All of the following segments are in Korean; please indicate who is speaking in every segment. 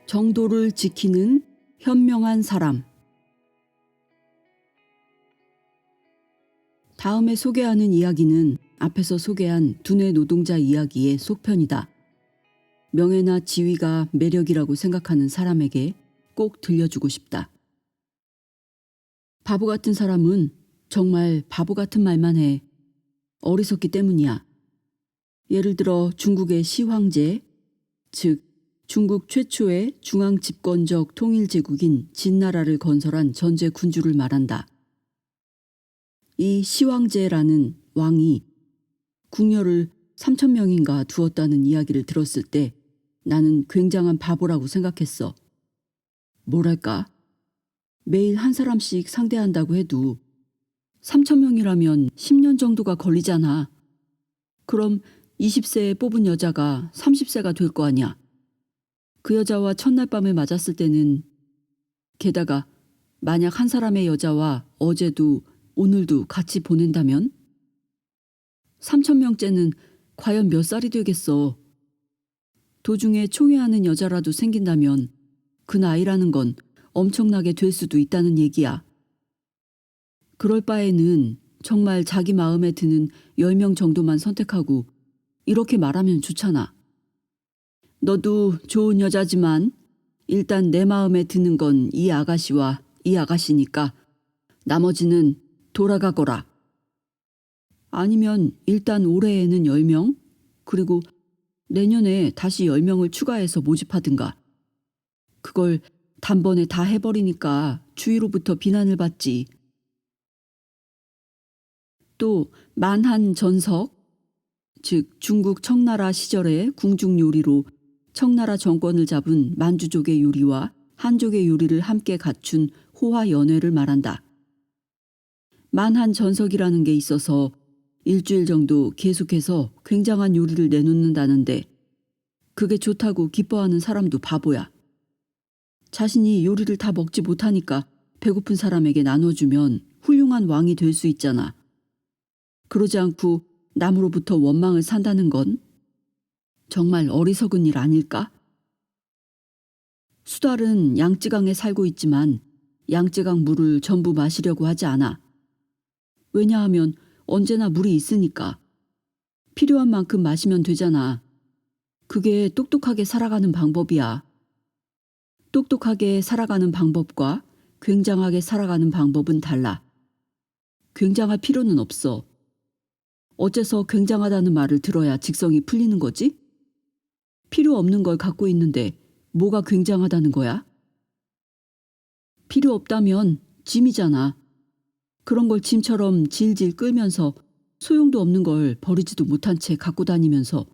Speaker 1: 정도를 지키는 현명한 사람. 다음에 소개하는 이야기는 앞에서 소개한 두뇌 노동자 이야기의 속편이다. 명예나 지위가 매력이라고 생각하는 사람에게 꼭 들려주고 싶다. 바보 같은 사람은 정말 바보 같은 말만 해. 어리석기 때문이야. 예를 들어 중국의 시황제, 즉 중국 최초의 중앙 집권적 통일제국인 진나라를 건설한 전제 군주를 말한다. 이 시황제라는 왕이 궁녀를 3,000명인가 두었다는 이야기를 들었을 때 나는 굉장한 바보라고 생각했어. 뭐랄까? 매일 한 사람씩 상대한다고 해도 3,000명이라면 10년 정도가 걸리잖아. 그럼 20세에 뽑은 여자가 30세가 될 거 아니야. 그 여자와 첫날 밤을 맞았을 때는 게다가 만약 한 사람의 여자와 어제도 오늘도 같이 보낸다면 3,000명째는 과연 몇 살이 되겠어. 도중에 총애하는 여자라도 생긴다면 그 나이라는 건 엄청나게 될 수도 있다는 얘기야. 그럴 바에는 정말 자기 마음에 드는 10명 정도만 선택하고 이렇게 말하면 좋잖아. 너도 좋은 여자지만 일단 내 마음에 드는 건 이 아가씨와 이 아가씨니까 나머지는 돌아가거라. 아니면 일단 올해에는 10명, 그리고 내년에 다시 10명을 추가해서 모집하든가. 그걸 단번에 다 해버리니까 주위로부터 비난을 받지. 또 만한 전석, 즉 중국 청나라 시절의 궁중 요리로 청나라 정권을 잡은 만주족의 요리와 한족의 요리를 함께 갖춘 호화연회를 말한다. 만한 전석이라는 게 있어서 일주일 정도 계속해서 굉장한 요리를 내놓는다는데 그게 좋다고 기뻐하는 사람도 바보야. 자신이 요리를 다 먹지 못하니까 배고픈 사람에게 나눠주면 훌륭한 왕이 될 수 있잖아. 그러지 않고 남으로부터 원망을 산다는 건 정말 어리석은 일 아닐까? 수달은 양쯔강에 살고 있지만 양쯔강 물을 전부 마시려고 하지 않아. 왜냐하면 언제나 물이 있으니까. 필요한 만큼 마시면 되잖아. 그게 똑똑하게 살아가는 방법이야. 똑똑하게 살아가는 방법과 굉장하게 살아가는 방법은 달라. 굉장할 필요는 없어. 어째서 굉장하다는 말을 들어야 직성이 풀리는 거지? 필요 없는 걸 갖고 있는데 뭐가 굉장하다는 거야? 필요 없다면 짐이잖아. 그런 걸 짐처럼 질질 끌면서 소용도 없는 걸 버리지도 못한 채 갖고 다니면서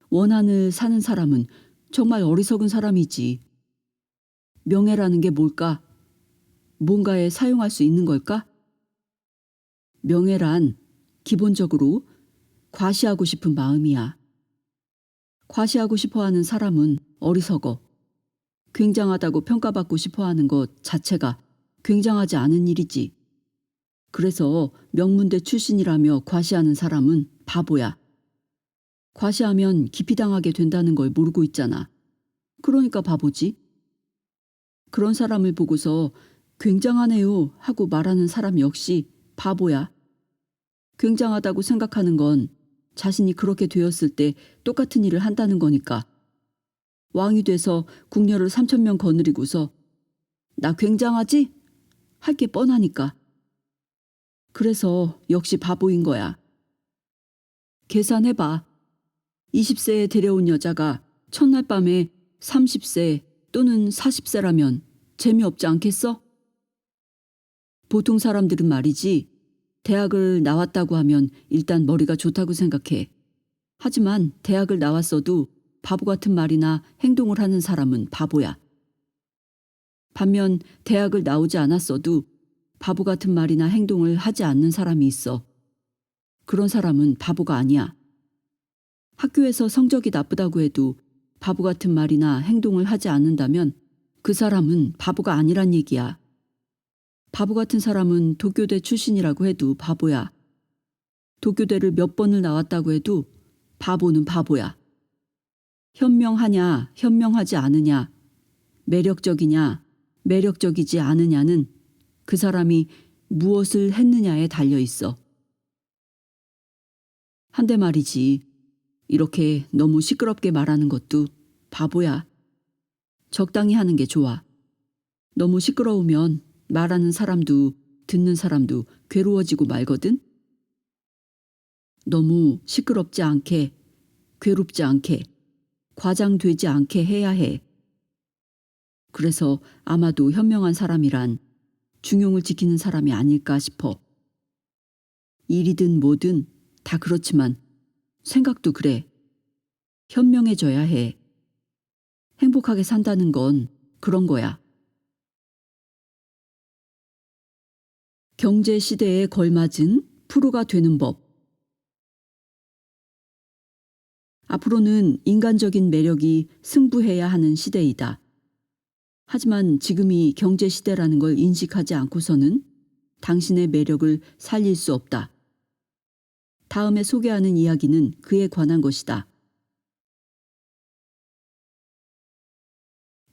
Speaker 1: 원한을 사는 사람은 정말 어리석은 사람이지. 명예라는 게 뭘까? 뭔가에 사용할 수 있는 걸까? 명예란 기본적으로 과시하고 싶은 마음이야. 과시하고 싶어하는 사람은 어리석어. 굉장하다고 평가받고 싶어하는 것 자체가 굉장하지 않은 일이지. 그래서 명문대 출신이라며 과시하는 사람은 바보야. 과시하면 기피당하게 된다는 걸 모르고 있잖아. 그러니까 바보지. 그런 사람을 보고서 굉장하네요 하고 말하는 사람 역시 바보야. 굉장하다고 생각하는 건 자신이 그렇게 되었을 때 똑같은 일을 한다는 거니까. 왕이 돼서 궁녀를 3,000명 거느리고서 나 굉장하지? 할 게 뻔하니까. 그래서 역시 바보인 거야. 계산해봐. 20세에 데려온 여자가 첫날 밤에 30세 또는 40세라면 재미없지 않겠어? 보통 사람들은 말이지. 대학을 나왔다고 하면 일단 머리가 좋다고 생각해. 하지만 대학을 나왔어도 바보 같은 말이나 행동을 하는 사람은 바보야. 반면 대학을 나오지 않았어도 바보 같은 말이나 행동을 하지 않는 사람이 있어. 그런 사람은 바보가 아니야. 학교에서 성적이 나쁘다고 해도 바보 같은 말이나 행동을 하지 않는다면 그 사람은 바보가 아니란 얘기야. 바보 같은 사람은 도교대 출신이라고 해도 바보야. 도교대를 몇 번을 나왔다고 해도 바보는 바보야. 현명하냐, 현명하지 않으냐, 매력적이냐, 매력적이지 않으냐는 그 사람이 무엇을 했느냐에 달려 있어. 한데 말이지, 이렇게 너무 시끄럽게 말하는 것도 바보야. 적당히 하는 게 좋아. 너무 시끄러우면 말하는 사람도 듣는 사람도 괴로워지고 말거든. 너무 시끄럽지 않게, 괴롭지 않게, 과장되지 않게 해야 해. 그래서 아마도 현명한 사람이란 중용을 지키는 사람이 아닐까 싶어. 일이든 뭐든 다 그렇지만 생각도 그래. 현명해져야 해. 행복하게 산다는 건 그런 거야. 경제 시대에 걸맞은 프로가 되는 법. 앞으로는 인간적인 매력이 승부해야 하는 시대이다. 하지만 지금이 경제 시대라는 걸 인식하지 않고서는 당신의 매력을 살릴 수 없다. 다음에 소개하는 이야기는 그에 관한 것이다.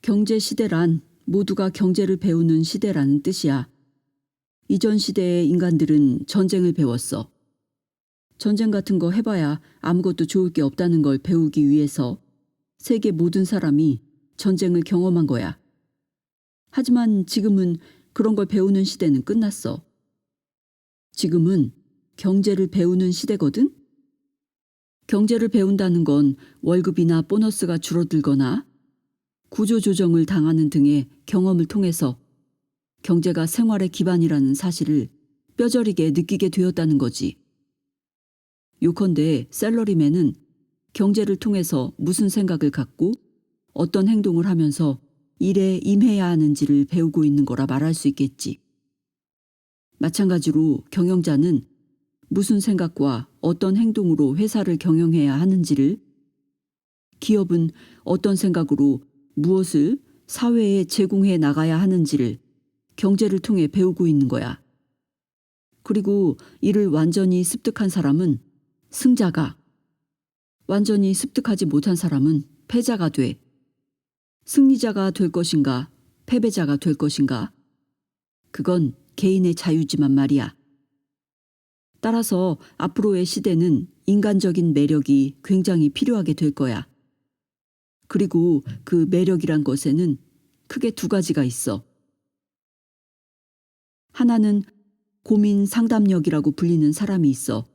Speaker 1: 경제 시대란 모두가 경제를 배우는 시대라는 뜻이야. 이전 시대의 인간들은 전쟁을 배웠어. 전쟁 같은 거 해봐야 아무것도 좋을 게 없다는 걸 배우기 위해서 세계 모든 사람이 전쟁을 경험한 거야. 하지만 지금은 그런 걸 배우는 시대는 끝났어. 지금은 경제를 배우는 시대거든? 경제를 배운다는 건 월급이나 보너스가 줄어들거나 구조조정을 당하는 등의 경험을 통해서 경제가 생활의 기반이라는 사실을 뼈저리게 느끼게 되었다는 거지. 요컨대 샐러리맨은 경제를 통해서 무슨 생각을 갖고 어떤 행동을 하면서 일에 임해야 하는지를 배우고 있는 거라 말할 수 있겠지. 마찬가지로 경영자는 무슨 생각과 어떤 행동으로 회사를 경영해야 하는지를, 기업은 어떤 생각으로 무엇을 사회에 제공해 나가야 하는지를 경제를 통해 배우고 있는 거야. 그리고 이를 완전히 습득한 사람은 승자가, 완전히 습득하지 못한 사람은 패자가 돼. 승리자가 될 것인가, 패배자가 될 것인가? 그건 개인의 자유지만 말이야. 따라서 앞으로의 시대는 인간적인 매력이 굉장히 필요하게 될 거야. 그리고 그 매력이란 것에는 크게 두 가지가 있어. 하나는 고민 상담력이라고 불리는 사람이 있어.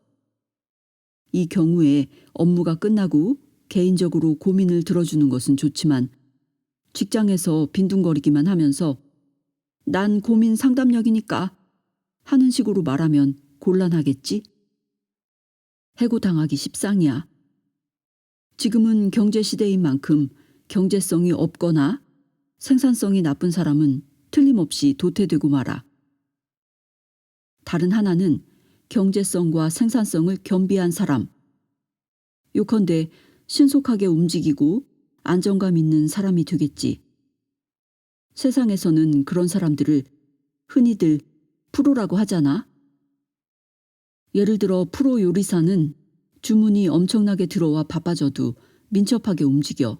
Speaker 1: 이 경우에 업무가 끝나고 개인적으로 고민을 들어주는 것은 좋지만 직장에서 빈둥거리기만 하면서 난 고민 상담력이니까 하는 식으로 말하면 곤란하겠지? 해고당하기 십상이야. 지금은 경제시대인 만큼 경제성이 없거나 생산성이 나쁜 사람은 틀림없이 도태되고 말아. 다른 하나는 경제성과 생산성을 겸비한 사람. 요컨대 신속하게 움직이고 안정감 있는 사람이 되겠지. 세상에서는 그런 사람들을 흔히들 프로라고 하잖아. 예를 들어 프로 요리사는 주문이 엄청나게 들어와 바빠져도 민첩하게 움직여.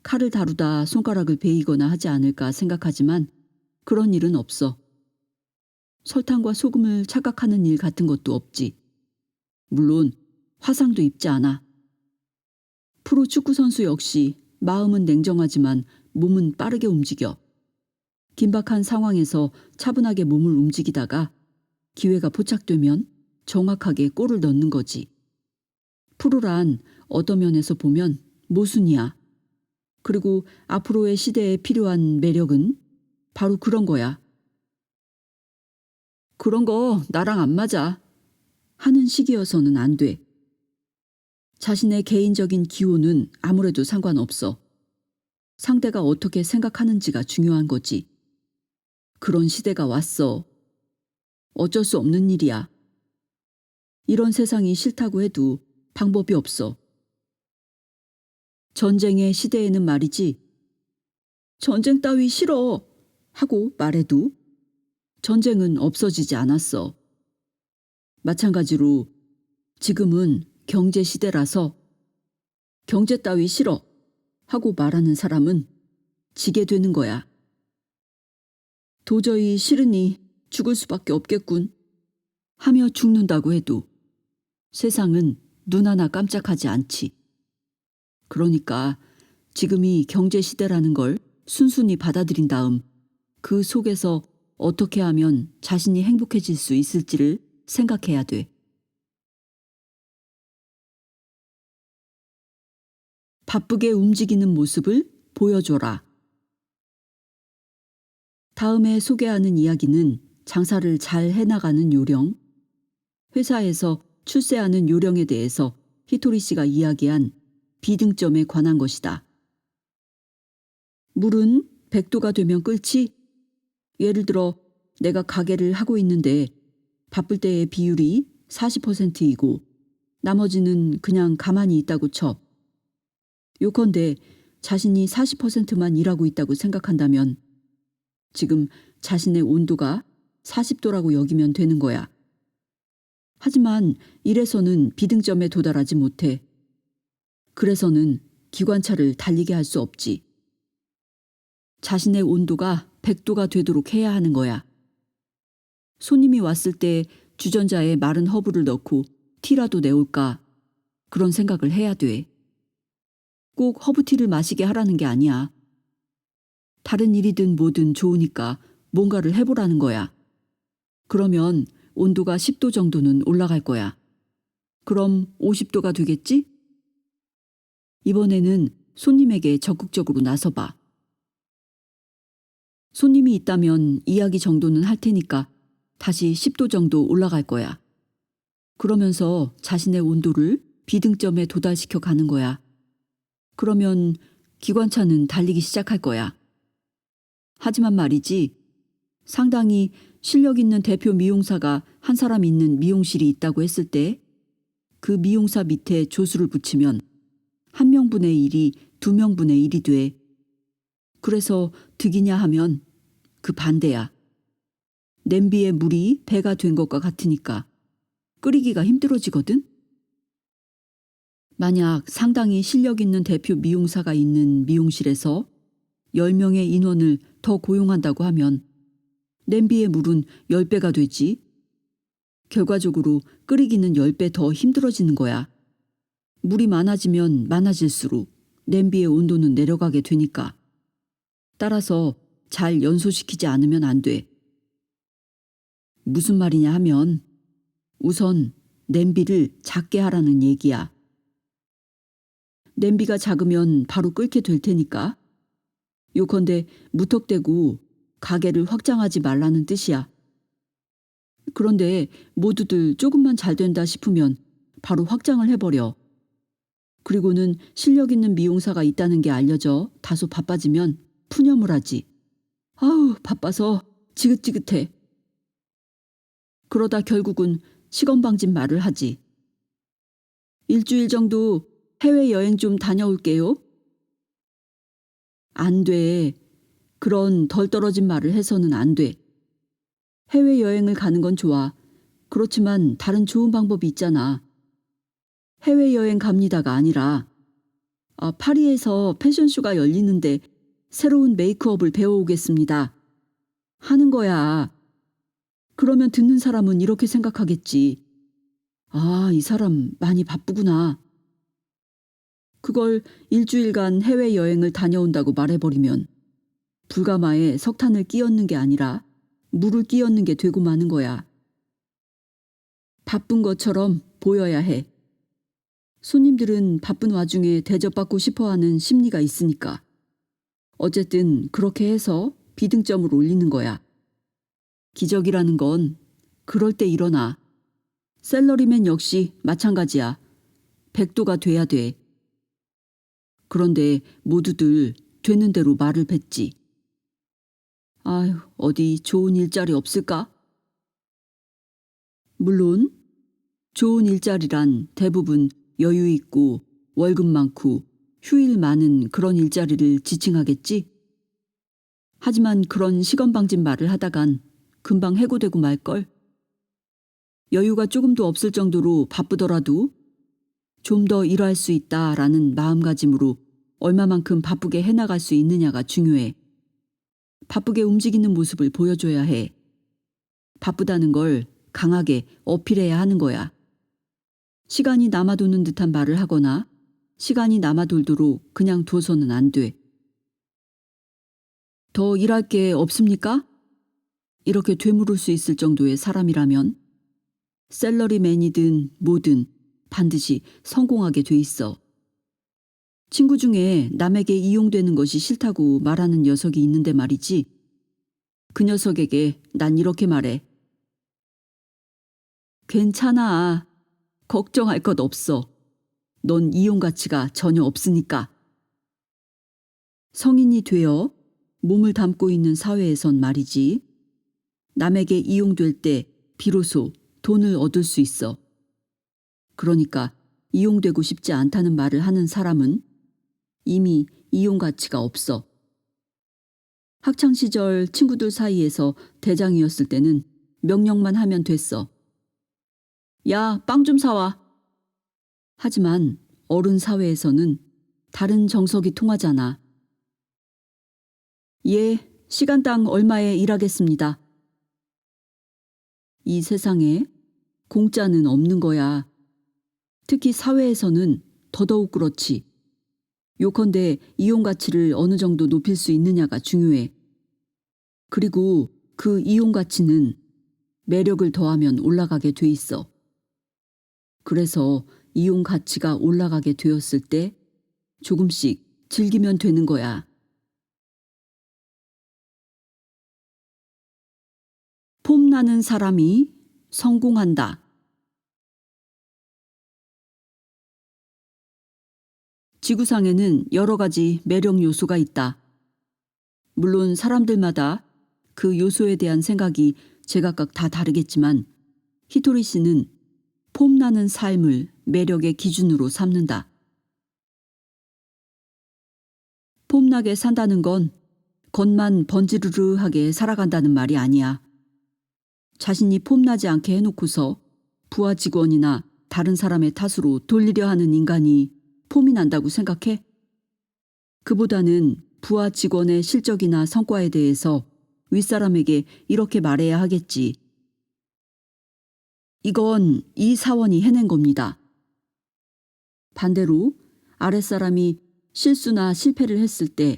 Speaker 1: 칼을 다루다 손가락을 베이거나 하지 않을까 생각하지만 그런 일은 없어. 설탕과 소금을 착각하는 일 같은 것도 없지. 물론 화상도 입지 않아. 프로 축구 선수 역시 마음은 냉정하지만 몸은 빠르게 움직여. 긴박한 상황에서 차분하게 몸을 움직이다가 기회가 포착되면 정확하게 골을 넣는 거지. 프로란 어떤 면에서 보면 모순이야. 그리고 앞으로의 시대에 필요한 매력은 바로 그런 거야. 그런 거 나랑 안 맞아 하는 식이어서는 안 돼. 자신의 개인적인 기호는 아무래도 상관없어. 상대가 어떻게 생각하는지가 중요한 거지. 그런 시대가 왔어. 어쩔 수 없는 일이야. 이런 세상이 싫다고 해도 방법이 없어. 전쟁의 시대에는 말이지. 전쟁 따위 싫어 하고 말해도 전쟁은 없어지지 않았어. 마찬가지로 지금은 경제 시대라서 경제 따위 싫어 하고 말하는 사람은 지게 되는 거야. 도저히 싫으니 죽을 수밖에 없겠군. 하며 죽는다고 해도 세상은 눈 하나 깜짝하지 않지. 그러니까 지금이 경제시대라는 걸 순순히 받아들인 다음 그 속에서 어떻게 하면 자신이 행복해질 수 있을지를 생각해야 돼. 바쁘게 움직이는 모습을 보여줘라. 다음에 소개하는 이야기는 장사를 잘 해나가는 요령, 회사에서 출세하는 요령에 대해서 히토리 씨가 이야기한 비등점에 관한 것이다. 물은 100도가 되면 끓지? 예를 들어 내가 가게를 하고 있는데 바쁠 때의 비율이 40%이고 나머지는 그냥 가만히 있다고 쳐. 요컨대 자신이 40%만 일하고 있다고 생각한다면 지금 자신의 온도가 40도라고 여기면 되는 거야. 하지만 이래서는 비등점에 도달하지 못해. 그래서는 기관차를 달리게 할 수 없지. 자신의 온도가 100도가 되도록 해야 하는 거야. 손님이 왔을 때 주전자에 마른 허브를 넣고 티라도 내올까 그런 생각을 해야 돼. 꼭 허브티를 마시게 하라는 게 아니야. 다른 일이든 뭐든 좋으니까 뭔가를 해보라는 거야. 그러면 온도가 10도 정도는 올라갈 거야. 그럼 50도가 되겠지? 이번에는 손님에게 적극적으로 나서봐. 손님이 있다면 이야기 정도는 할 테니까 다시 10도 정도 올라갈 거야. 그러면서 자신의 온도를 비등점에 도달시켜 가는 거야. 그러면 기관차는 달리기 시작할 거야. 하지만 말이지, 상당히 실력 있는 대표 미용사가 한 사람 있는 미용실이 있다고 했을 때 그 미용사 밑에 조수를 붙이면 1명분의 1이 2명분의 1이 돼. 그래서 득이냐 하면 그 반대야. 냄비에 물이 배가 된 것과 같으니까 끓이기가 힘들어지거든? 만약 상당히 실력 있는 대표 미용사가 있는 미용실에서 10명의 인원을 더 고용한다고 하면 냄비의 물은 10배가 되지. 결과적으로 끓이기는 10배 더 힘들어지는 거야. 물이 많아지면 많아질수록 냄비의 온도는 내려가게 되니까. 따라서 잘 연소시키지 않으면 안 돼. 무슨 말이냐 하면 우선 냄비를 작게 하라는 얘기야. 냄비가 작으면 바로 끓게 될 테니까. 요컨대 무턱대고 가게를 확장하지 말라는 뜻이야. 그런데 모두들 조금만 잘 된다 싶으면 바로 확장을 해버려. 그리고는 실력 있는 미용사가 있다는 게 알려져 다소 바빠지면 푸념을 하지. 아우, 바빠서 지긋지긋해. 그러다 결국은 시건방진 말을 하지. 일주일 정도 해외여행 좀 다녀올게요. 안 돼. 그런 덜 떨어진 말을 해서는 안 돼. 해외여행을 가는 건 좋아. 그렇지만 다른 좋은 방법이 있잖아. 해외여행 갑니다가 아니라 파리에서 패션쇼가 열리는데 새로운 메이크업을 배워오겠습니다. 하는 거야. 그러면 듣는 사람은 이렇게 생각하겠지. 아, 이 사람 많이 바쁘구나. 그걸 일주일간 해외여행을 다녀온다고 말해버리면 불가마에 석탄을 끼얹는 게 아니라 물을 끼얹는 게 되고 마는 거야. 바쁜 것처럼 보여야 해. 손님들은 바쁜 와중에 대접받고 싶어하는 심리가 있으니까. 어쨌든 그렇게 해서 비등점을 올리는 거야. 기적이라는 건 그럴 때 일어나. 샐러리맨 역시 마찬가지야. 100도가 돼야 돼. 그런데 모두들 되는 대로 말을 뱉지. 아휴, 어디 좋은 일자리 없을까? 물론 좋은 일자리란 대부분 여유 있고 월급 많고 휴일 많은 그런 일자리를 지칭하겠지? 하지만 그런 시건방진 말을 하다간 금방 해고되고 말걸. 여유가 조금도 없을 정도로 바쁘더라도 좀 더 일할 수 있다라는 마음가짐으로 얼마만큼 바쁘게 해나갈 수 있느냐가 중요해. 바쁘게 움직이는 모습을 보여줘야 해. 바쁘다는 걸 강하게 어필해야 하는 거야. 시간이 남아도는 듯한 말을 하거나 시간이 남아돌도록 그냥 둬서는 안 돼. 더 일할 게 없습니까? 이렇게 되물을 수 있을 정도의 사람이라면 샐러리맨이든 뭐든 반드시 성공하게 돼 있어. 친구 중에 남에게 이용되는 것이 싫다고 말하는 녀석이 있는데 말이지. 그 녀석에게 난 이렇게 말해. 괜찮아. 걱정할 것 없어. 넌 이용 가치가 전혀 없으니까. 성인이 되어 몸을 담고 있는 사회에선 말이지. 남에게 이용될 때 비로소 돈을 얻을 수 있어. 그러니까 이용되고 싶지 않다는 말을 하는 사람은 이미 이용 가치가 없어. 학창시절 친구들 사이에서 대장이었을 때는 명령만 하면 됐어. 야, 빵 좀 사와. 하지만 어른 사회에서는 다른 정석이 통하잖아. 예, 시간당 얼마에 일하겠습니다. 이 세상에 공짜는 없는 거야. 특히 사회에서는 더더욱 그렇지. 요컨대 이용 가치를 어느 정도 높일 수 있느냐가 중요해. 그리고 그 이용 가치는 매력을 더하면 올라가게 돼 있어. 그래서 이용 가치가 올라가게 되었을 때 조금씩 즐기면 되는 거야. 폼나는 사람이 성공한다. 지구상에는 여러 가지 매력 요소가 있다. 물론 사람들마다 그 요소에 대한 생각이 제각각 다 다르겠지만 히토리 씨는 폼나는 삶을 매력의 기준으로 삼는다. 폼나게 산다는 건 겉만 번지르르하게 살아간다는 말이 아니야. 자신이 폼나지 않게 해놓고서 부하 직원이나 다른 사람의 탓으로 돌리려 하는 인간이 폼이 난다고 생각해? 그보다는 부하 직원의 실적이나 성과에 대해서 윗사람에게 이렇게 말해야 하겠지. 이건 이 사원이 해낸 겁니다. 반대로 아랫사람이 실수나 실패를 했을 때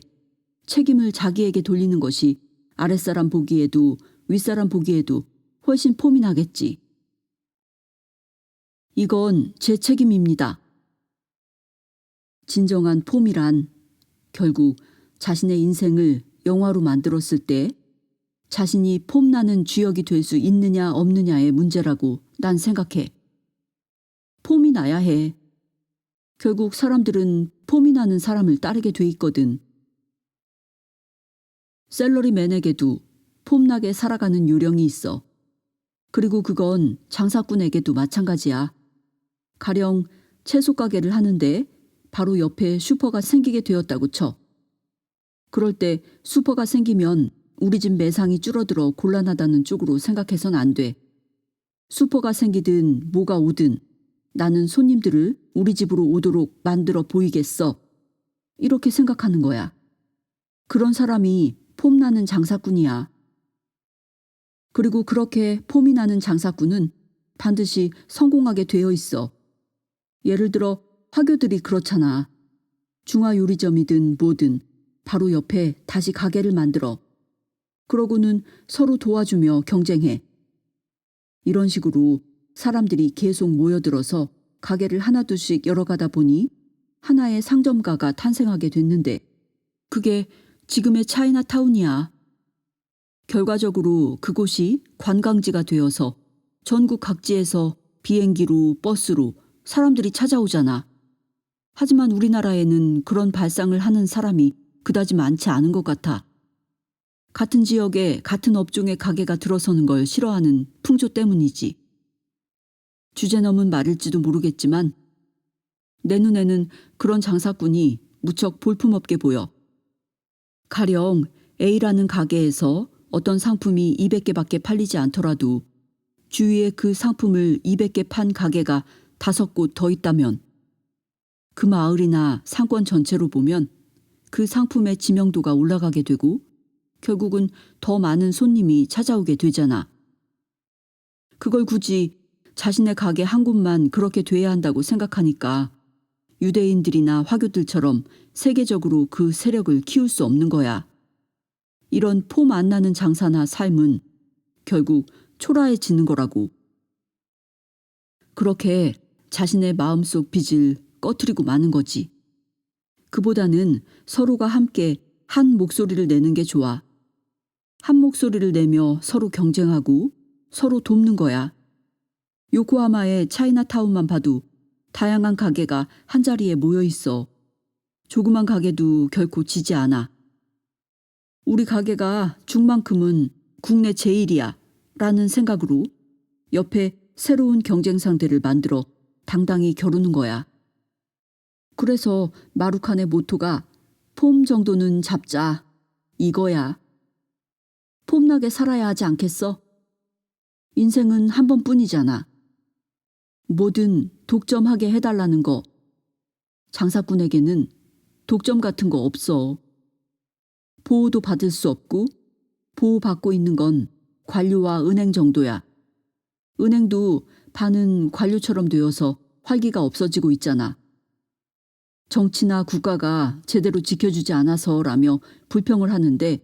Speaker 1: 책임을 자기에게 돌리는 것이 아랫사람 보기에도 윗사람 보기에도 훨씬 폼이 나겠지. 이건 제 책임입니다. 진정한 폼이란 결국 자신의 인생을 영화로 만들었을 때 자신이 폼나는 주역이 될 수 있느냐 없느냐의 문제라고 난 생각해. 폼이 나야 해. 결국 사람들은 폼이 나는 사람을 따르게 돼 있거든. 샐러리맨에게도 폼나게 살아가는 요령이 있어. 그리고 그건 장사꾼에게도 마찬가지야. 가령 채소 가게를 하는데 바로 옆에 슈퍼가 생기게 되었다고 쳐. 그럴 때 슈퍼가 생기면 우리 집 매상이 줄어들어 곤란하다는 쪽으로 생각해선 안 돼. 슈퍼가 생기든 뭐가 오든 나는 손님들을 우리 집으로 오도록 만들어 보이겠어. 이렇게 생각하는 거야. 그런 사람이 폼나는 장사꾼이야. 그리고 그렇게 폼이 나는 장사꾼은 반드시 성공하게 되어 있어. 예를 들어 화교들이 그렇잖아. 중화요리점이든 뭐든 바로 옆에 다시 가게를 만들어. 그러고는 서로 도와주며 경쟁해. 이런 식으로 사람들이 계속 모여들어서 가게를 하나둘씩 열어가다 보니 하나의 상점가가 탄생하게 됐는데 그게 지금의 차이나타운이야. 결과적으로 그곳이 관광지가 되어서 전국 각지에서 비행기로 버스로 사람들이 찾아오잖아. 하지만 우리나라에는 그런 발상을 하는 사람이 그다지 많지 않은 것 같아. 같은 지역에 같은 업종의 가게가 들어서는 걸 싫어하는 풍조 때문이지. 주제 넘은 말일지도 모르겠지만 내 눈에는 그런 장사꾼이 무척 볼품없게 보여. 가령 A라는 가게에서 어떤 상품이 200개밖에 팔리지 않더라도 주위에 그 상품을 200개 판 가게가 5곳 더 있다면 그 마을이나 상권 전체로 보면 그 상품의 지명도가 올라가게 되고 결국은 더 많은 손님이 찾아오게 되잖아. 그걸 굳이 자신의 가게 한 곳만 그렇게 돼야 한다고 생각하니까 유대인들이나 화교들처럼 세계적으로 그 세력을 키울 수 없는 거야. 이런 폼 안 나는 장사나 삶은 결국 초라해지는 거라고. 그렇게 자신의 마음속 빚을 꺼트리고 마는 거지. 그보다는 서로가 함께 한 목소리를 내는 게 좋아. 한 목소리를 내며 서로 경쟁하고 서로 돕는 거야. 요코하마의 차이나타운만 봐도 다양한 가게가 한자리에 모여 있어. 조그만 가게도 결코 지지 않아. 우리 가게가 중만큼은 국내 제일이야 라는 생각으로 옆에 새로운 경쟁 상대를 만들어 당당히 겨루는 거야. 그래서 마루칸의 모토가 폼 정도는 잡자 이거야. 폼나게 살아야 하지 않겠어? 인생은 한 번뿐이잖아. 뭐든 독점하게 해달라는 거. 장사꾼에게는 독점 같은 거 없어. 보호도 받을 수 없고 보호받고 있는 건 관료와 은행 정도야. 은행도 반은 관료처럼 되어서 활기가 없어지고 있잖아. 정치나 국가가 제대로 지켜주지 않아서라며 불평을 하는데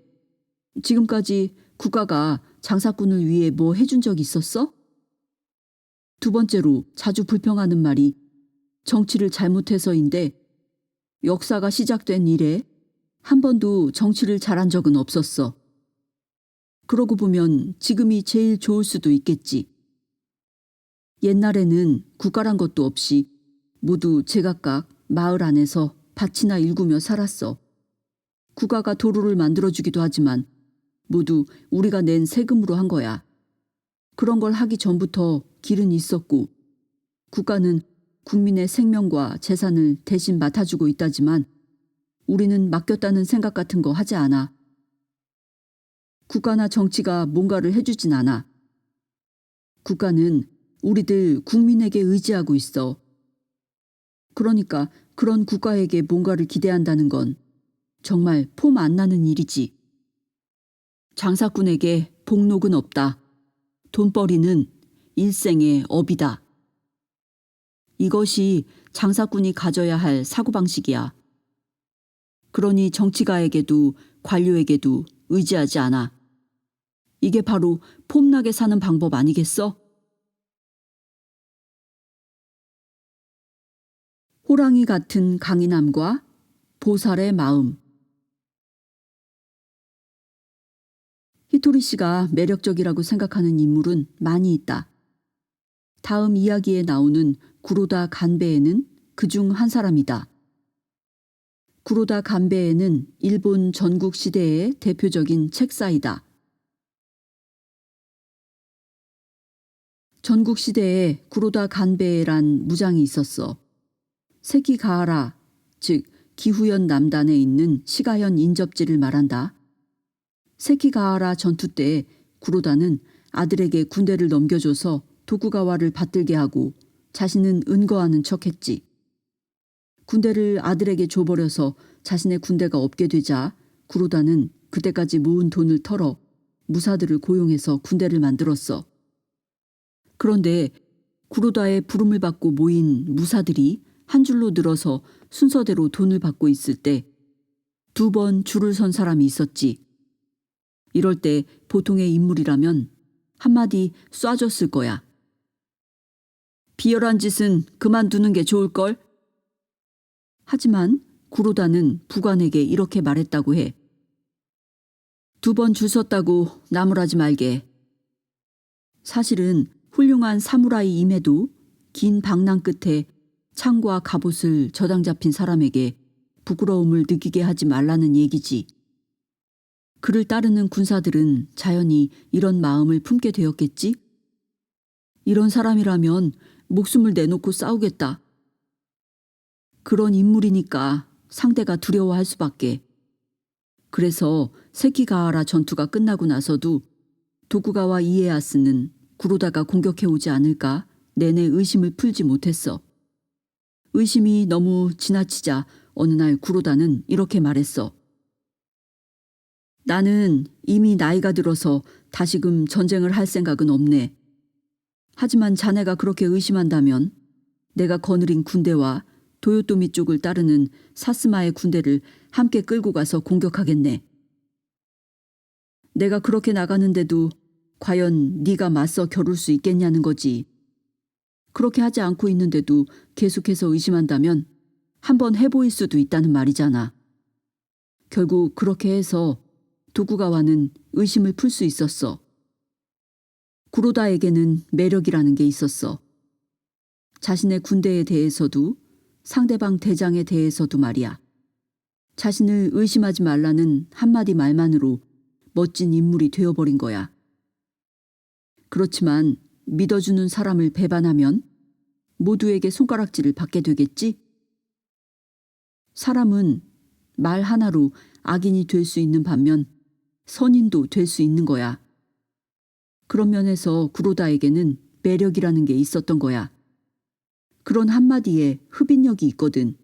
Speaker 1: 지금까지 국가가 장사꾼을 위해 뭐 해준 적 있었어? 두 번째로 자주 불평하는 말이 정치를 잘못해서인데 역사가 시작된 이래 한 번도 정치를 잘한 적은 없었어. 그러고 보면 지금이 제일 좋을 수도 있겠지. 옛날에는 국가란 것도 없이 모두 제각각 마을 안에서 밭이나 일구며 살았어. 국가가 도로를 만들어주기도 하지만 모두 우리가 낸 세금으로 한 거야. 그런 걸 하기 전부터 길은 있었고 국가는 국민의 생명과 재산을 대신 맡아주고 있다지만 우리는 맡겼다는 생각 같은 거 하지 않아. 국가나 정치가 뭔가를 해주진 않아. 국가는 우리들 국민에게 의지하고 있어. 그러니까 그런 국가에게 뭔가를 기대한다는 건 정말 폼 안 나는 일이지. 장사꾼에게 복록은 없다. 돈벌이는 일생의 업이다. 이것이 장사꾼이 가져야 할 사고방식이야. 그러니 정치가에게도 관료에게도 의지하지 않아. 이게 바로 폼나게 사는 방법 아니겠어? 호랑이 같은 강인함과 보살의 마음. 히토리 씨가 매력적이라고 생각하는 인물은 많이 있다. 다음 이야기에 나오는 구로다 간베에는 그중 한 사람이다. 구로다 간베에는 일본 전국 시대의 대표적인 책사이다. 전국 시대에 구로다 간베에란 무장이 있었어. 세키가하라, 즉 기후현 남단에 있는 시가현 인접지를 말한다. 세키가하라 전투 때 구로다는 아들에게 군대를 넘겨줘서 도쿠가와를 받들게 하고 자신은 은거하는 척했지. 군대를 아들에게 줘버려서 자신의 군대가 없게 되자 구로다는 그때까지 모은 돈을 털어 무사들을 고용해서 군대를 만들었어. 그런데 구로다의 부름을 받고 모인 무사들이 한 줄로 늘어서 순서대로 돈을 받고 있을 때 2번 줄을 선 사람이 있었지. 이럴 때 보통의 인물이라면 한마디 쏴줬을 거야. 비열한 짓은 그만두는 게 좋을걸? 하지만 구로다는 부관에게 이렇게 말했다고 해. 2번 줄 섰다고 나무라지 말게. 사실은 훌륭한 사무라이임에도 긴 방랑 끝에 창과 갑옷을 저당 잡힌 사람에게 부끄러움을 느끼게 하지 말라는 얘기지. 그를 따르는 군사들은 자연히 이런 마음을 품게 되었겠지? 이런 사람이라면 목숨을 내놓고 싸우겠다. 그런 인물이니까 상대가 두려워할 수밖에. 그래서 세키가하라 전투가 끝나고 나서도 도쿠가와 이에야스는 구로다가 공격해오지 않을까 내내 의심을 풀지 못했어. 의심이 너무 지나치자 어느 날 구로다는 이렇게 말했어. 나는 이미 나이가 들어서 다시금 전쟁을 할 생각은 없네. 하지만 자네가 그렇게 의심한다면 내가 거느린 군대와 도요토미 쪽을 따르는 사스마의 군대를 함께 끌고 가서 공격하겠네. 내가 그렇게 나가는데도 과연 네가 맞서 겨룰 수 있겠냐는 거지. 그렇게 하지 않고 있는데도 계속해서 의심한다면 한번 해보일 수도 있다는 말이잖아. 결국 그렇게 해서 도쿠가와는 의심을 풀 수 있었어. 구로다에게는 매력이라는 게 있었어. 자신의 군대에 대해서도 상대방 대장에 대해서도 말이야. 자신을 의심하지 말라는 한마디 말만으로 멋진 인물이 되어버린 거야. 그렇지만 믿어주는 사람을 배반하면 모두에게 손가락질을 받게 되겠지? 사람은 말 하나로 악인이 될 수 있는 반면 선인도 될 수 있는 거야. 그런 면에서 구로다에게는 매력이라는 게 있었던 거야. 그런 한마디에 흡인력이 있거든.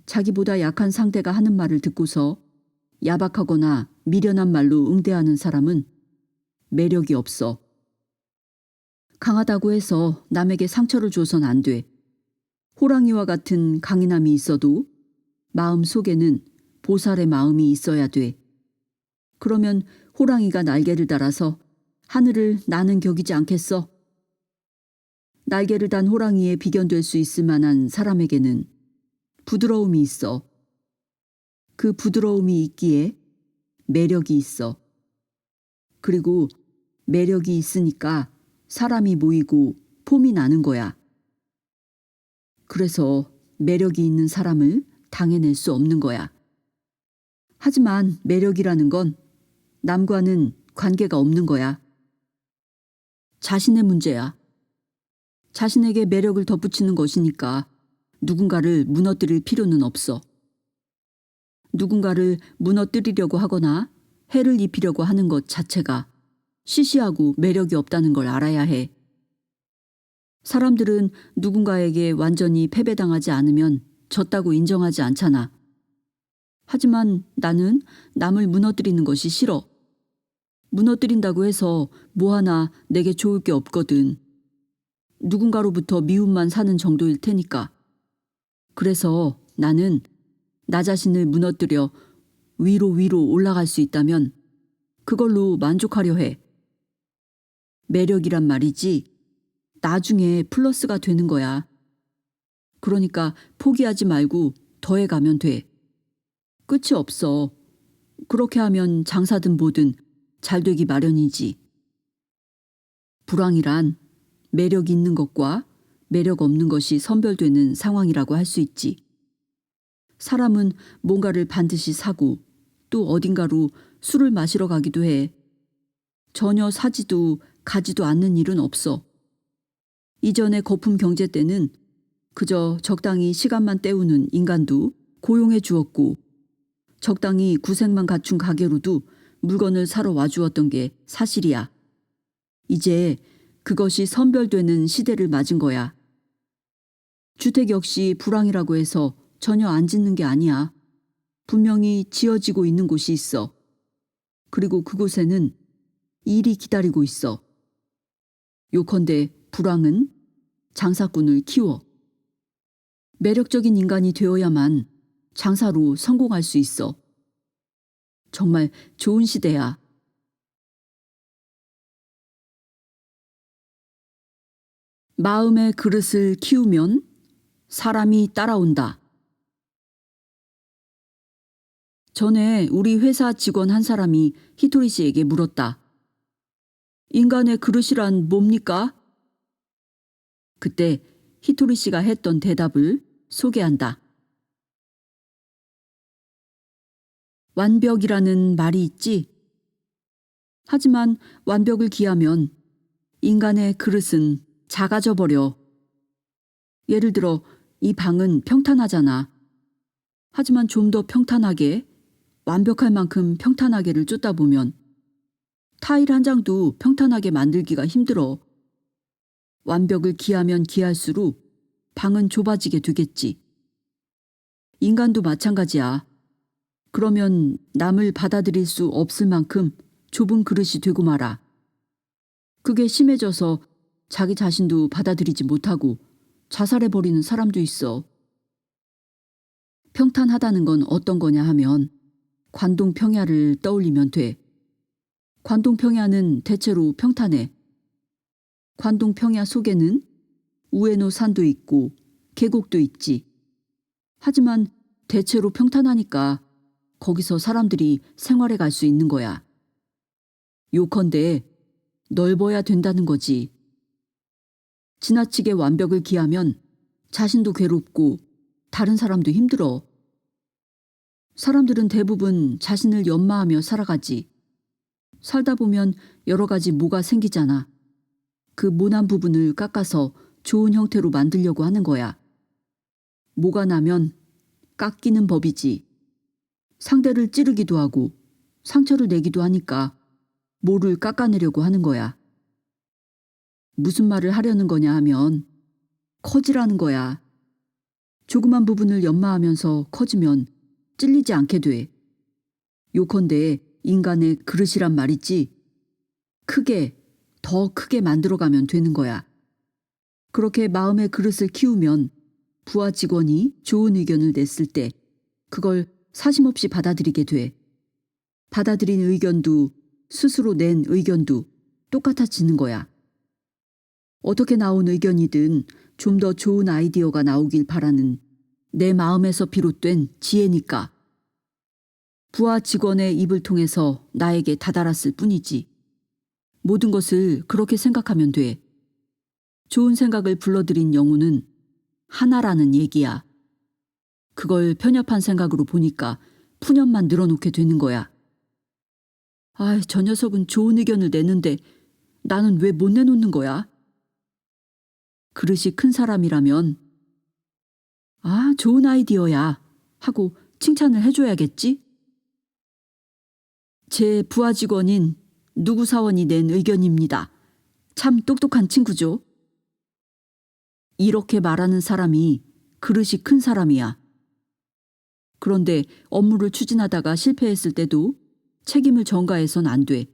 Speaker 1: 자기보다 약한 상대가 하는 말을 듣고서 야박하거나 미련한 말로 응대하는 사람은 매력이 없어. 강하다고 해서 남에게 상처를 줘선 안 돼. 호랑이와 같은 강인함이 있어도 마음 속에는 보살의 마음이 있어야 돼. 그러면 호랑이가 날개를 달아서 하늘을 나는 격이지 않겠어? 날개를 단 호랑이에 비견될 수 있을 만한 사람에게는 부드러움이 있어. 그 부드러움이 있기에 매력이 있어. 그리고 매력이 있으니까 사람이 모이고 폼이 나는 거야. 그래서 매력이 있는 사람을 당해낼 수 없는 거야. 하지만 매력이라는 건 남과는 관계가 없는 거야. 자신의 문제야. 자신에게 매력을 덧붙이는 것이니까 누군가를 무너뜨릴 필요는 없어. 누군가를 무너뜨리려고 하거나 해를 입히려고 하는 것 자체가 시시하고 매력이 없다는 걸 알아야 해. 사람들은 누군가에게 완전히 패배당하지 않으면 졌다고 인정하지 않잖아. 하지만 나는 남을 무너뜨리는 것이 싫어. 무너뜨린다고 해서 뭐 하나 내게 좋을 게 없거든. 누군가로부터 미움만 사는 정도일 테니까. 그래서 나는 나 자신을 무너뜨려 위로 올라갈 수 있다면 그걸로 만족하려 해. 매력이란 말이지 나중에 플러스가 되는 거야. 그러니까 포기하지 말고 더해가면 돼. 끝이 없어. 그렇게 하면 장사든 뭐든 잘 되기 마련이지. 불황이란 매력 있는 것과 매력 없는 것이 선별되는 상황이라고 할 수 있지. 사람은 뭔가를 반드시 사고 또 어딘가로 술을 마시러 가기도 해. 전혀 사지도 가지도 않는 일은 없어. 이전의 거품 경제 때는 그저 적당히 시간만 때우는 인간도 고용해 주었고 적당히 구색만 갖춘 가게로도 물건을 사러 와주었던 게 사실이야. 이제 그것이 선별되는 시대를 맞은 거야. 주택 역시 불황이라고 해서 전혀 안 짓는 게 아니야. 분명히 지어지고 있는 곳이 있어. 그리고 그곳에는 일이 기다리고 있어. 요컨대 불황은 장사꾼을 키워. 매력적인 인간이 되어야만 장사로 성공할 수 있어. 정말 좋은 시대야. 마음의 그릇을 키우면 사람이 따라온다. 전에 우리 회사 직원 한 사람이 히토리 씨에게 물었다. 인간의 그릇이란 뭡니까? 그때 히토리 씨가 했던 대답을 소개한다. 완벽이라는 말이 있지. 하지만 완벽을 기하면 인간의 그릇은 작아져 버려. 예를 들어 이 방은 평탄하잖아. 하지만 좀 더 평탄하게, 완벽할 만큼 평탄하게를 쫓다 보면 타일 한 장도 평탄하게 만들기가 힘들어. 완벽을 기하면 기할수록 방은 좁아지게 되겠지. 인간도 마찬가지야. 그러면 남을 받아들일 수 없을 만큼 좁은 그릇이 되고 말아. 그게 심해져서 자기 자신도 받아들이지 못하고 자살해버리는 사람도 있어. 평탄하다는 건 어떤 거냐 하면 관동평야를 떠올리면 돼. 관동평야는 대체로 평탄해. 관동평야 속에는 우에노 산도 있고 계곡도 있지. 하지만 대체로 평탄하니까 거기서 사람들이 생활해 갈 수 있는 거야. 요컨대 넓어야 된다는 거지. 지나치게 완벽을 기하면 자신도 괴롭고 다른 사람도 힘들어. 사람들은 대부분 자신을 연마하며 살아가지. 살다 보면 여러 가지 모가 생기잖아. 그 모난 부분을 깎아서 좋은 형태로 만들려고 하는 거야. 모가 나면 깎이는 법이지. 상대를 찌르기도 하고 상처를 내기도 하니까 모를 깎아내려고 하는 거야. 무슨 말을 하려는 거냐 하면 커지라는 거야. 조그만 부분을 연마하면서 커지면 찔리지 않게 돼. 요컨대 인간의 그릇이란 말이지. 크게, 더 크게 만들어가면 되는 거야. 그렇게 마음의 그릇을 키우면 부하 직원이 좋은 의견을 냈을 때 그걸 사심없이 받아들이게 돼. 받아들인 의견도 스스로 낸 의견도 똑같아지는 거야. 어떻게 나온 의견이든 좀 더 좋은 아이디어가 나오길 바라는 내 마음에서 비롯된 지혜니까. 부하 직원의 입을 통해서 나에게 다다랐을 뿐이지. 모든 것을 그렇게 생각하면 돼. 좋은 생각을 불러들인 영혼은 하나라는 얘기야. 그걸 편협한 생각으로 보니까 푸념만 늘어놓게 되는 거야. 저 녀석은 좋은 의견을 내는데 나는 왜 못 내놓는 거야? 그릇이 큰 사람이라면 좋은 아이디어야 하고 칭찬을 해줘야겠지? 제 부하 직원인 누구 사원이 낸 의견입니다. 참 똑똑한 친구죠. 이렇게 말하는 사람이 그릇이 큰 사람이야. 그런데 업무를 추진하다가 실패했을 때도 책임을 전가해선 안 돼.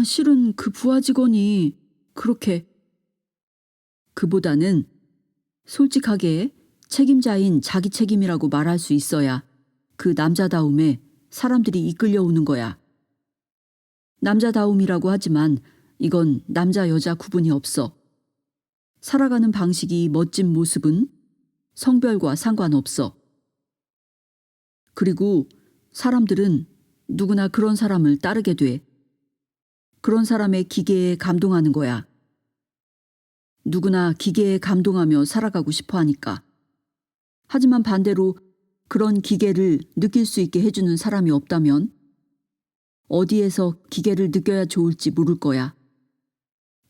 Speaker 1: 실은 그 부하 직원이 그렇게. 그보다는 솔직하게 책임자인 자기 책임이라고 말할 수 있어야 그 남자다움에 사람들이 이끌려오는 거야. 남자다움이라고 하지만 이건 남자 여자 구분이 없어. 살아가는 방식이 멋진 모습은 성별과 상관없어. 그리고 사람들은 누구나 그런 사람을 따르게 돼. 그런 사람의 기계에 감동하는 거야. 누구나 기계에 감동하며 살아가고 싶어 하니까. 하지만 반대로 그런 기계를 느낄 수 있게 해주는 사람이 없다면 어디에서 기계를 느껴야 좋을지 모를 거야.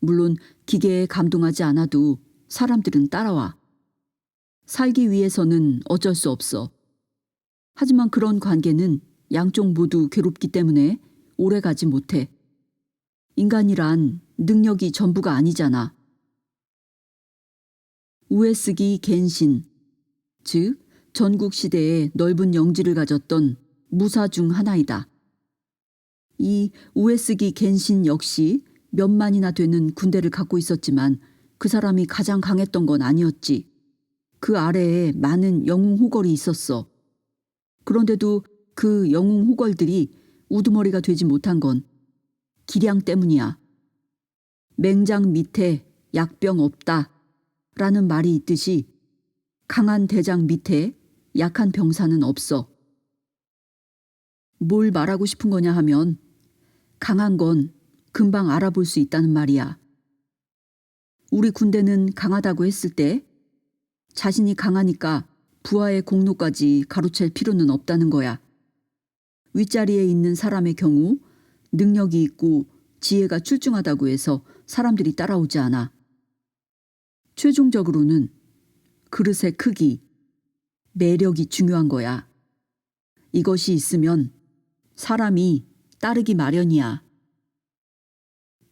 Speaker 1: 물론 기계에 감동하지 않아도 사람들은 따라와. 살기 위해서는 어쩔 수 없어. 하지만 그런 관계는 양쪽 모두 괴롭기 때문에 오래 가지 못해. 인간이란 능력이 전부가 아니잖아. 우에스기 겐신, 즉 전국 시대에 넓은 영지를 가졌던 무사 중 하나이다. 이 우에스기 겐신 역시 몇만이나 되는 군대를 갖고 있었지만 그 사람이 가장 강했던 건 아니었지. 그 아래에 많은 영웅 호걸이 있었어. 그런데도 그 영웅 호걸들이 우두머리가 되지 못한 건 기량 때문이야. 맹장 밑에 약병 없다 라는 말이 있듯이 강한 대장 밑에 약한 병사는 없어. 뭘 말하고 싶은 거냐 하면 강한 건 금방 알아볼 수 있다는 말이야. 우리 군대는 강하다고 했을 때 자신이 강하니까 부하의 공로까지 가로챌 필요는 없다는 거야. 윗자리에 있는 사람의 경우 능력이 있고 지혜가 출중하다고 해서 사람들이 따라오지 않아. 최종적으로는 그릇의 크기, 매력이 중요한 거야. 이것이 있으면 사람이 따르기 마련이야.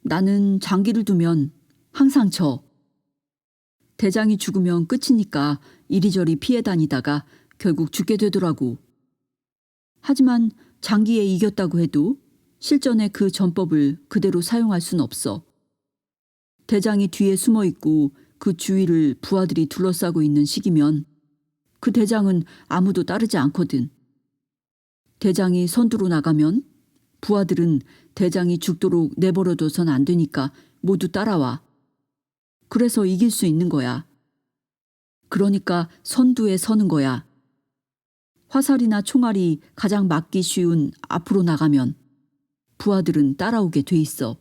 Speaker 1: 나는 장기를 두면 항상 져. 대장이 죽으면 끝이니까 이리저리 피해 다니다가 결국 죽게 되더라고. 하지만 장기에 이겼다고 해도 실전에 그 전법을 그대로 사용할 순 없어. 대장이 뒤에 숨어 있고 그 주위를 부하들이 둘러싸고 있는 시기면 그 대장은 아무도 따르지 않거든. 대장이 선두로 나가면 부하들은 대장이 죽도록 내버려둬선 안 되니까 모두 따라와. 그래서 이길 수 있는 거야. 그러니까 선두에 서는 거야. 화살이나 총알이 가장 맞기 쉬운 앞으로 나가면 부하들은 따라오게 돼 있어.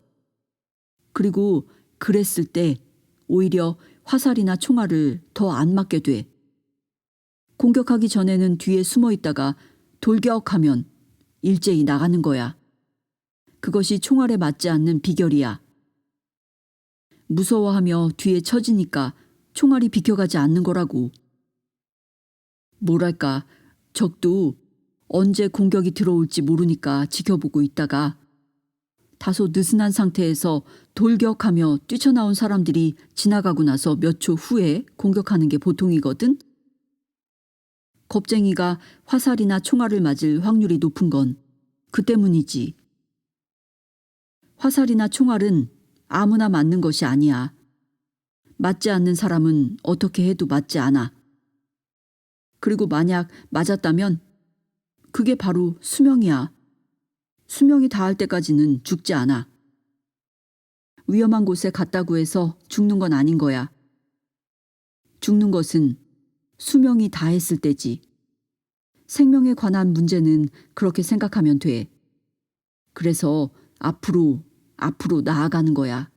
Speaker 1: 그리고 그랬을 때 오히려 화살이나 총알을 더 안 맞게 돼. 공격하기 전에는 뒤에 숨어 있다가 돌격하면 일제히 나가는 거야. 그것이 총알에 맞지 않는 비결이야. 무서워하며 뒤에 처지니까 총알이 비켜가지 않는 거라고. 뭐랄까, 적도 언제 공격이 들어올지 모르니까 지켜보고 있다가 다소 느슨한 상태에서 돌격하며 뛰쳐나온 사람들이 지나가고 나서 몇 초 후에 공격하는 게 보통이거든. 겁쟁이가 화살이나 총알을 맞을 확률이 높은 건 그 때문이지. 화살이나 총알은 아무나 맞는 것이 아니야. 맞지 않는 사람은 어떻게 해도 맞지 않아. 그리고 만약 맞았다면 그게 바로 수명이야. 수명이 닿을 때까지는 죽지 않아. 위험한 곳에 갔다고 해서 죽는 건 아닌 거야. 죽는 것은 수명이 다했을 때지. 생명에 관한 문제는 그렇게 생각하면 돼. 그래서 앞으로 나아가는 거야.